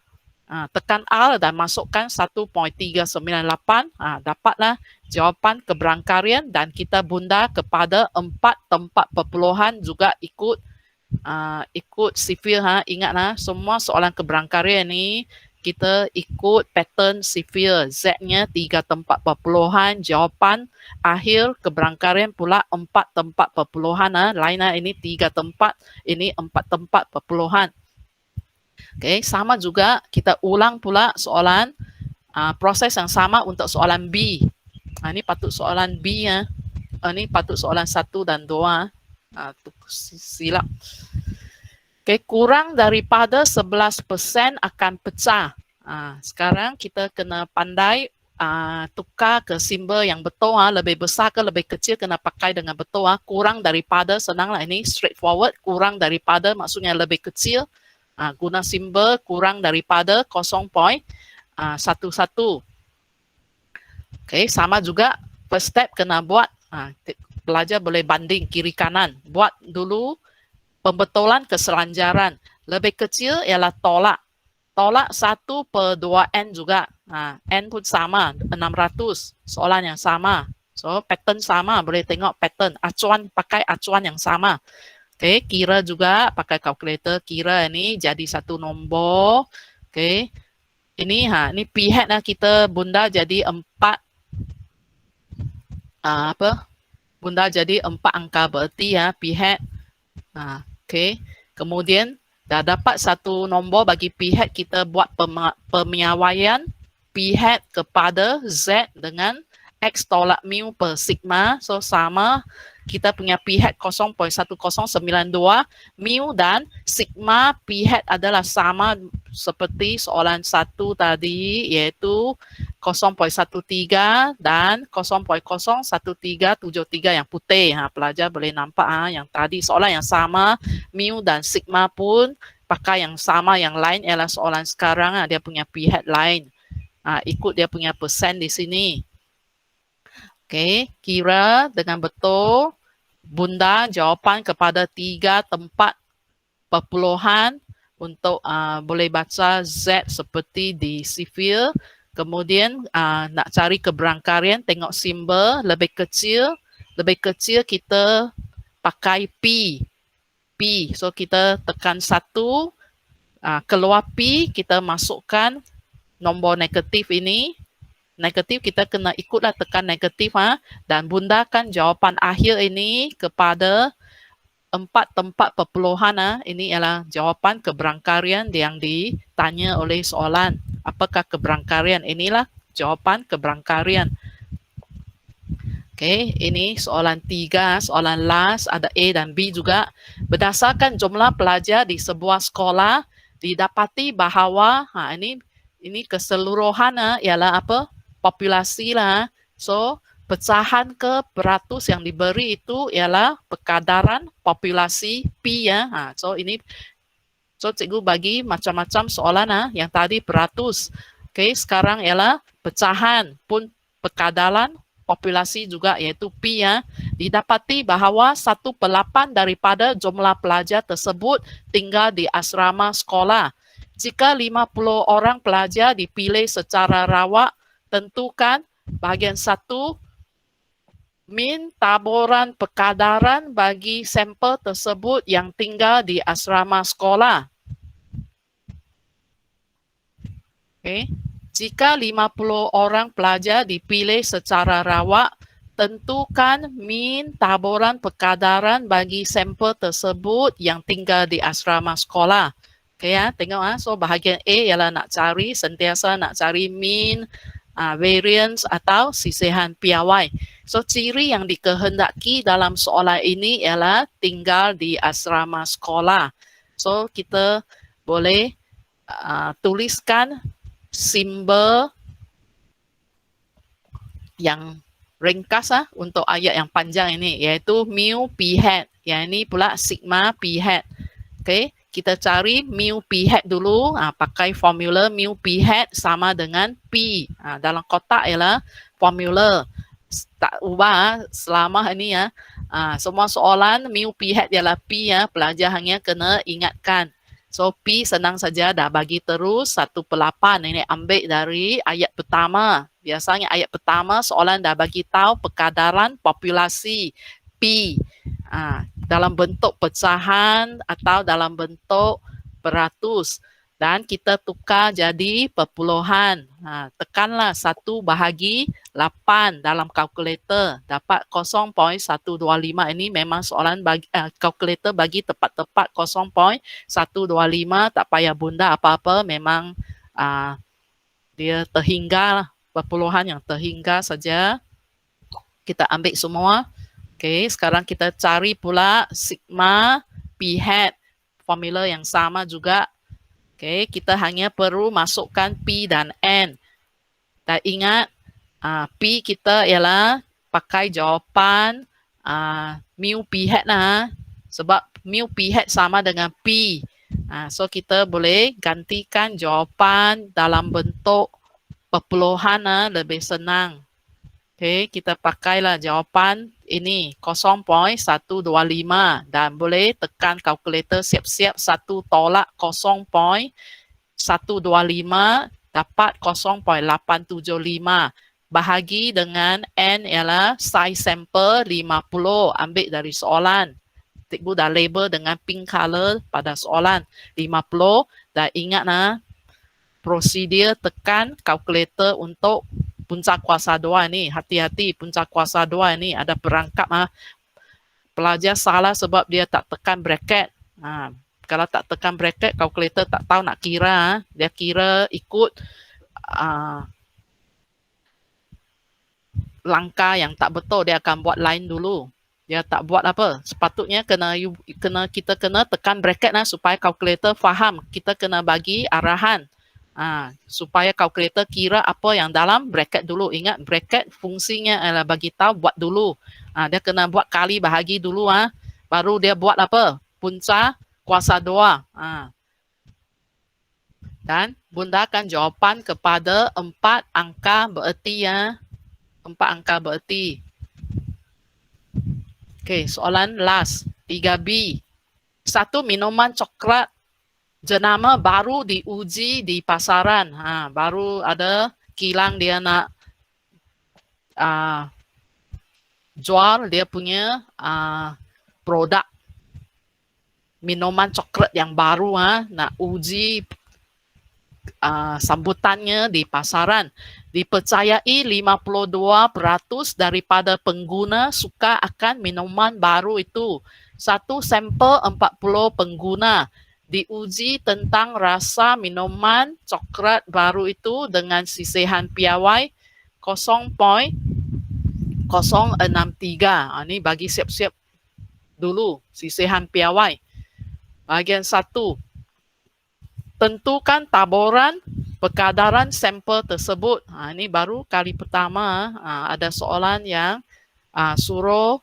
Tekan R dan masukkan 1.398. Dapatlah jawapan keberangkarian dan kita bunda kepada 4 tempat perpuluhan juga ikut sifir. Ingatlah semua soalan keberangkarian ni kita ikut pattern sifir. Z-nya 3 tempat perpuluhan, jawapan akhir keberangkarian pula 4 tempat perpuluhan. Lainnya ini 3 tempat, ini 4 tempat perpuluhan. Oke, sama juga kita ulang pula soalan proses yang sama untuk soalan B. Ini patut soalan B ya. Ini patut soalan 1 dan 2. Silap. Oke, kurang daripada 11% akan pecah. Sekarang kita kena pandai tukar ke simbol yang betul. Lebih besar ke lebih kecil kena pakai dengan betul. Kurang daripada, senanglah ini, straightforward. Kurang daripada maksudnya lebih kecil. Guna simbol kurang daripada 0.11. Oke, sama juga first step kena buat. Pelajar boleh banding kiri kanan. Buat dulu pembetulan keselanjaran. Lebih kecil ialah tolak. Tolak 1/2n juga. N pun sama, 600. Soalan yang sama. So, pattern sama. Boleh tengok pattern. Acuan, pakai acuan yang sama. Oke, kira juga pakai kalkulator. Kira ini jadi satu nombor. Oke. Ini ini P hat kita bunda jadi 4 bunda jadi 4 angka berarti P hat. Oke. Kemudian dah dapat satu nombor bagi P hat, kita buat pemiawaian P hat kepada Z dengan X tolak mu per sigma. So sama kita punya P hat 0.1092 mu dan sigma P hat adalah sama seperti soalan 1 tadi, yaitu 0.13 dan 0.01373 yang putih. Pelajar boleh nampak yang tadi soalan yang sama, mu dan sigma pun pakai yang sama. Yang lain ialah soalan sekarang dia punya P hat lain. Ikut dia punya persen di sini. Oke, kira dengan betul. Bunda jawapan kepada 3 tempat perpuluhan untuk boleh baca Z seperti di sifil. Kemudian nak cari keberangkarian, tengok simbol lebih kecil. Lebih kecil kita pakai P. So kita tekan 1. Keluar P, kita masukkan nombor negatif ini. Negatif kita kena ikutlah tekan negatif dan bundakan jawapan akhir ini kepada 4 tempat perpuluhan. Ini ialah jawapan keberangkarian yang ditanya oleh soalan. Apakah keberangkarian? Inilah jawapan keberangkarian. Oke, ini soalan 3, soalan last, ada A dan B juga. Berdasarkan jumlah pelajar di sebuah sekolah, didapati bahawa ini keseluruhan ialah apa? Populasi lah. So, pecahan ke beratus yang diberi itu ialah perkadaran populasi P ya. So cikgu bagi macam-macam soalan yang tadi beratus. Oke, sekarang ialah pecahan pun perkadaran populasi juga, yaitu P ya. Didapati bahawa 1/8 daripada jumlah pelajar tersebut tinggal di asrama sekolah. Jika 50 orang pelajar dipilih secara rawak, tentukan bahagian 1 min taburan perkadaran bagi sampel tersebut yang tinggal di asrama sekolah. Okay. Jika 50 orang pelajar dipilih secara rawak, tentukan min taburan perkadaran bagi sampel tersebut yang tinggal di asrama sekolah. Okay, tengok so bahagian A ialah nak cari, sentiasa nak cari min, variance atau sisihan piawai. So ciri yang dikehendaki dalam soalan ini ialah tinggal di asrama sekolah. So kita boleh tuliskan simbol yang ringkas untuk ayat yang panjang ini, iaitu mu P hat. Yang ini pula sigma P hat. Okay. Kita cari mu P hat dulu, pakai formula mu P hat sama dengan P. Dalam kotak ialah formula. Tak ubah selama ini ya. Semua soalan mu P hat ialah P ya. Pelajar hanya kena ingatkan. So P senang saja, dah bagi terus 1/8. Ini ambil dari ayat pertama. Biasanya ayat pertama soalan dah bagi tahu perkadaran populasi P. Dalam bentuk pecahan atau dalam bentuk beratus. dan kita tukar jadi perpuluhan. Tekanlah 1 bahagi 8 dalam kalkulator, dapat 0.125. Ini memang soalan bagi, kalkulator bagi tepat-tepat 0.125, tak payah bunda apa-apa, memang dia terhingga, perpuluhan yang terhingga saja. Kita ambil semua. Okey, sekarang kita cari pula sigma P hat, formula yang sama juga. Okey, kita hanya perlu masukkan P dan N. Dan ingat, P kita ialah pakai jawapan mu P hat lah. Sebab mu P hat sama dengan P. So, kita boleh gantikan jawapan dalam bentuk perpuluhan lebih senang. Okey, kita pakailah jawapan ini 0.125 dan boleh tekan kalkulator siap-siap 1 tolak 0.125 dapat 0.875. Bahagi dengan N ialah size sampel 50. Ambil dari soalan. Cikgu dah label dengan pink color pada soalan 50. Dan ingatlah prosedur tekan kalkulator untuk punca kuasa 2 ni. Hati-hati, punca kuasa 2 ni ada perangkap. Pelajar salah sebab dia tak tekan bracket. Kalau tak tekan bracket, kalkulator tak tahu nak kira. Dia kira ikut langkah yang tak betul. Dia akan buat line dulu. Dia tak buat apa. Sepatutnya kita kena tekan bracket supaya kalkulator faham. Kita kena bagi arahan. Supaya kalkulator kira apa yang dalam bracket dulu. Ingat, bracket fungsinya adalah bagi tahu buat dulu. Dia kena buat kali bahagi dulu. Baru dia buat apa? Punca kuasa 2. Dan bundakan jawapan kepada 4 angka bererti. 4 angka bererti. Okey, soalan last. 3B. Satu minuman coklat jenama baru diuji di pasaran. Baru ada kilang dia nak jual dia punya produk minuman coklat yang baru. Nak uji sambutannya di pasaran. Dipercayai 52% daripada pengguna suka akan minuman baru itu. Satu sampel 40 pengguna diuji tentang rasa minuman coklat baru itu dengan sisihan piawai 0.063. Ini bagi siap-siap dulu sisihan piawai. Bahagian 1. Tentukan taburan perkadaran sampel tersebut. Ini baru kali pertama ada soalan yang suruh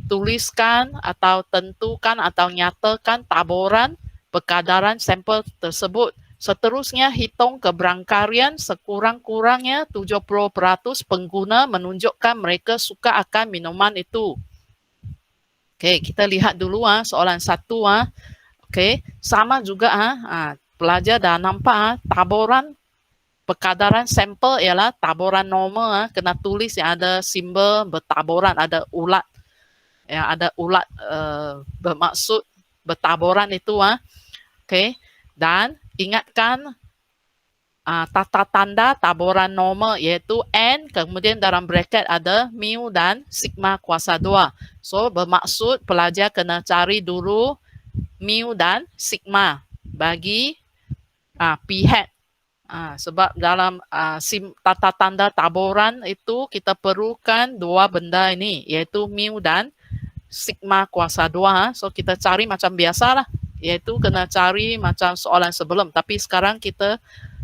tuliskan atau tentukan atau nyatakan taburan perkadaran sampel tersebut. Seterusnya, hitung keberangkarian sekurang-kurangnya 70% pengguna menunjukkan mereka suka akan minuman itu. Okey, kita lihat dulu soalan 1. Okey, sama juga pelajar dah nampak taburan perkadaran sampel ialah taburan normal. Kena tulis yang ada simbol bertaburan, ada ulat. Yang ada ulat bermaksud bertaburan itu. Okey, dan ingatkan tata tanda taburan normal iaitu N, kemudian dalam bracket ada mu dan sigma kuasa 2. So, bermaksud pelajar kena cari dulu mu dan sigma bagi P hat. Sebab dalam tata tanda taburan itu kita perlukan dua benda ini, iaitu mu dan sigma kuasa 2. So, kita cari macam biasalah. Iaitu kena cari macam soalan sebelum. Tapi sekarang kita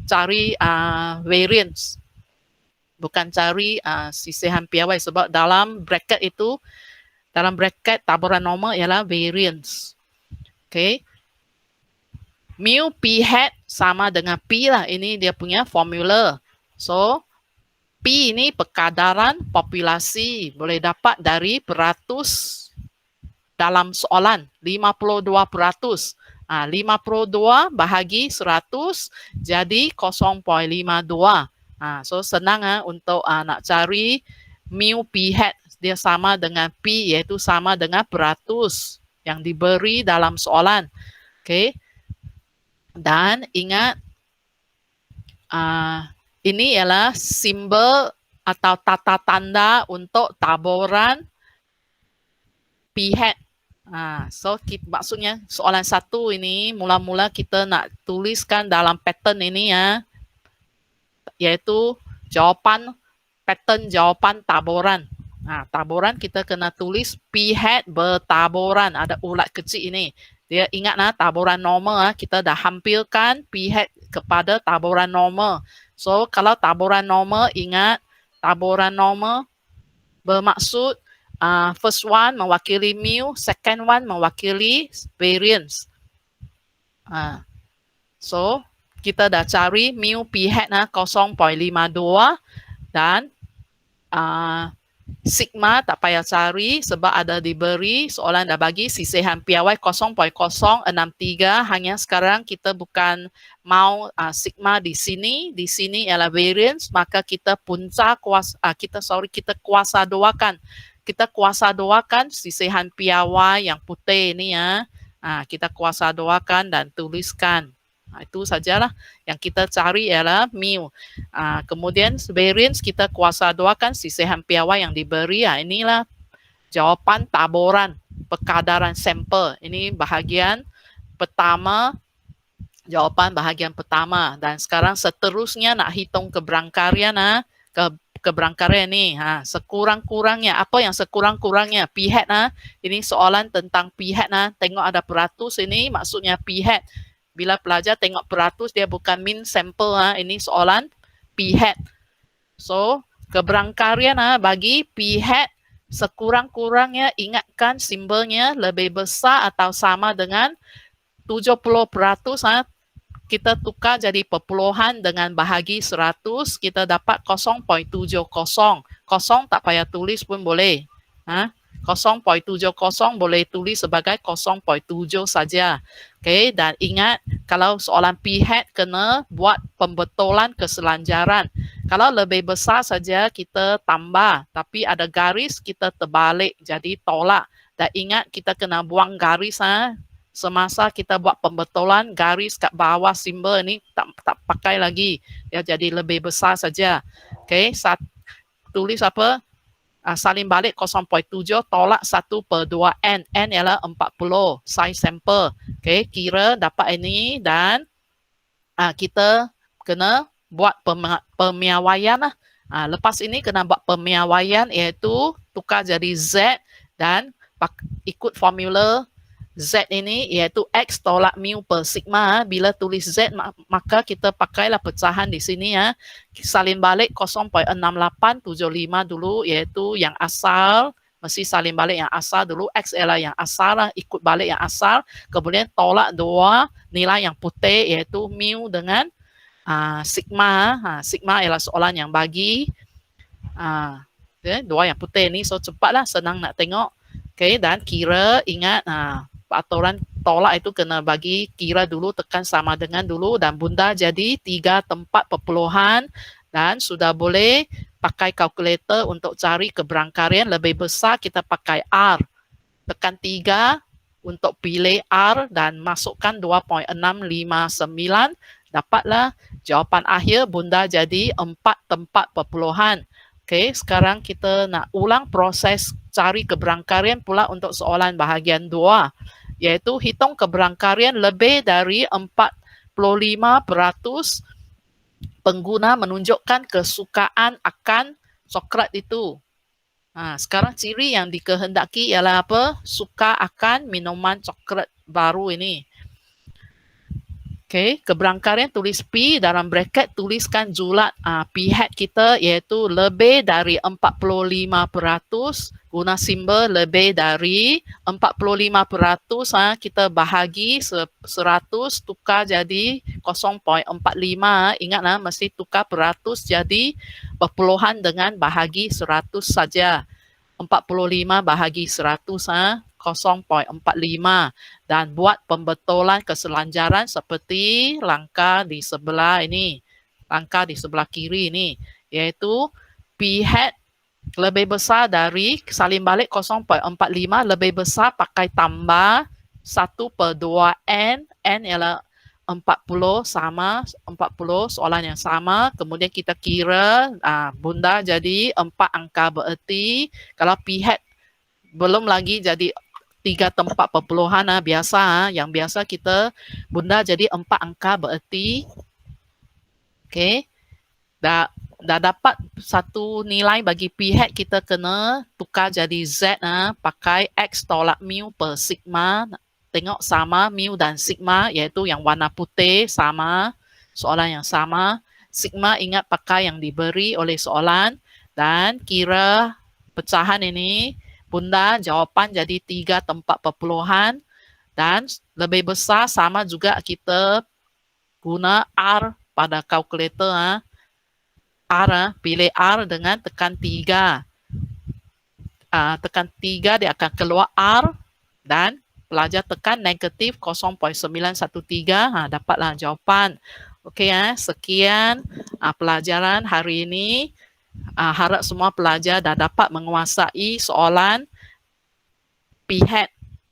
cari variance. Bukan cari sisihan piawai. Sebab dalam bracket itu, dalam bracket taburan normal ialah variance. Okay. Mu P hat sama dengan P lah. Ini dia punya formula. So, P ini perkadaran populasi. Boleh dapat dari peratus dalam soalan 52%. 52 bahagi 100 jadi 0.52. So senang untuk nak cari mu P hat. Dia sama dengan P, iaitu sama dengan peratus yang diberi dalam soalan. Okay. Dan ingat, ini ialah simbol atau tata tanda untuk taburan P hat. So maksudnya soalan 1 ini mula-mula kita nak tuliskan dalam pattern ini ya, yaitu jawapan pattern jawapan taburan. Taburan kita kena tulis P hat bertaburan, ada ulat kecil ini. Dia ingat taburan normal kita dah hampirkan P hat kepada taburan normal. So kalau taburan normal, ingat taburan normal bermaksud first one mewakili mu, second one mewakili variance. So kita dah cari mu P hat 0.52 dan sigma tak payah cari sebab ada diberi, soalan dah bagi sisihan piawai 0.063. Hanya sekarang kita bukan mau sigma di sini ialah variance, maka kita kita kuasa doakan. Kita kuasa doakan sisihan piawai yang putih ini ya. Kita kuasa doakan dan tuliskan. Itu sajalah yang kita cari ialah mu. Kemudian variance kita kuasa doakan sisihan piawai yang diberi. Inilah jawapan taburan pekadaran sampel. Ini bahagian pertama, jawapan bahagian pertama. Dan sekarang seterusnya nak hitung keberangkarian keberangkarian ni. Sekurang-kurangnya, apa yang sekurang-kurangnya? P hat ini soalan tentang P hat tengok ada peratus ini, maksudnya P hat. Bila pelajar tengok peratus, dia bukan min sampel. Ini soalan P hat. So, keberangkarian bagi P hat sekurang-kurangnya, ingatkan simbolnya lebih besar atau sama dengan 70%. Kita tukar jadi perpuluhan dengan bahagi 100, kita dapat 0.70. Kosong tak payah tulis pun boleh. 0.70 boleh tulis sebagai 0.7 saja. Okay, dan ingat kalau soalan P hat kena buat pembetulan keselanjaran. Kalau lebih besar saja kita tambah, tapi ada garis kita terbalik jadi tolak. Dan ingat kita kena buang garis semasa kita buat pembetulan, garis kat bawah simbol ini tak pakai lagi. Dia jadi lebih besar saja. Okay, tulis apa? Salin balik 0.7 tolak 1/2n. N ialah 40 size sampel. Okay, kira dapat ini dan kita kena buat pemiawaian lepas ini kena buat pemiawaian, iaitu tukar jadi Z dan ikut formula Z ini iaitu X tolak mu per sigma. Bila tulis Z maka kita pakailah pecahan di sini ya. Salin balik 0.6875 dulu iaitu yang asal. Mesti salin balik yang asal dulu. X ialah yang asal ikut balik yang asal. Kemudian tolak 2 nilai yang putih iaitu mu dengan sigma. Sigma ialah soalan yang bagi. 2 yang putih ni. So cepatlah, senang nak tengok. Okay, dan kira ingat aturan tolak itu kena bagi kira dulu, tekan sama dengan dulu dan bunda jadi 3 tempat perpuluhan dan sudah boleh pakai kalkulator untuk cari keberangkarian. Lebih besar kita pakai R. Tekan 3 untuk pilih R dan masukkan 2.659. Dapatlah jawapan akhir bunda jadi 4 tempat perpuluhan. Okay, sekarang kita nak ulang proses cari keberangkarian pula untuk soalan bahagian 2. Iaitu hitung keberangkarian lebih dari 45% pengguna menunjukkan kesukaan akan coklat itu. Sekarang ciri yang dikehendaki ialah apa? Suka akan minuman coklat baru ini. Okay, keberangkarian tulis P, dalam bracket tuliskan julat P hat kita iaitu lebih dari 45%. Guna simbol lebih dari 45%, kita bahagi 100 tukar jadi 0.45. Ingatlah mesti tukar peratus jadi perpuluhan dengan bahagi 100 saja. 45 bahagi 100 0.45 dan buat pembetulan keselanjaran seperti langkah di sebelah ini, langkah di sebelah kiri ini, iaitu P hat lebih besar dari salin balik 0.45, lebih besar pakai tambah 1/2n. N ialah 40 sama, 40 soalan yang sama, kemudian kita kira bunda jadi 4 angka bererti, kalau pihak belum lagi jadi 3 tempat perpuluhan biasa, yang biasa kita bunda jadi 4 angka bererti. Okey. Dah dapat satu nilai bagi pihak, kita kena tukar jadi Z pakai X tolak mu per sigma. Tengok sama mu dan sigma, iaitu yang warna putih sama, soalan yang sama. Sigma ingat pakai yang diberi oleh soalan, dan kira pecahan ini, bunda jawapan jadi 3 tempat perpuluhan, dan lebih besar sama juga kita guna R pada kalkulator. R, pilih R dengan tekan 3. Tekan 3 dia akan keluar R, dan pelajar tekan negatif 0.913, dapatlah jawapan. Okey, sekian pelajaran hari ini. Harap semua pelajar dah dapat menguasai soalan pihak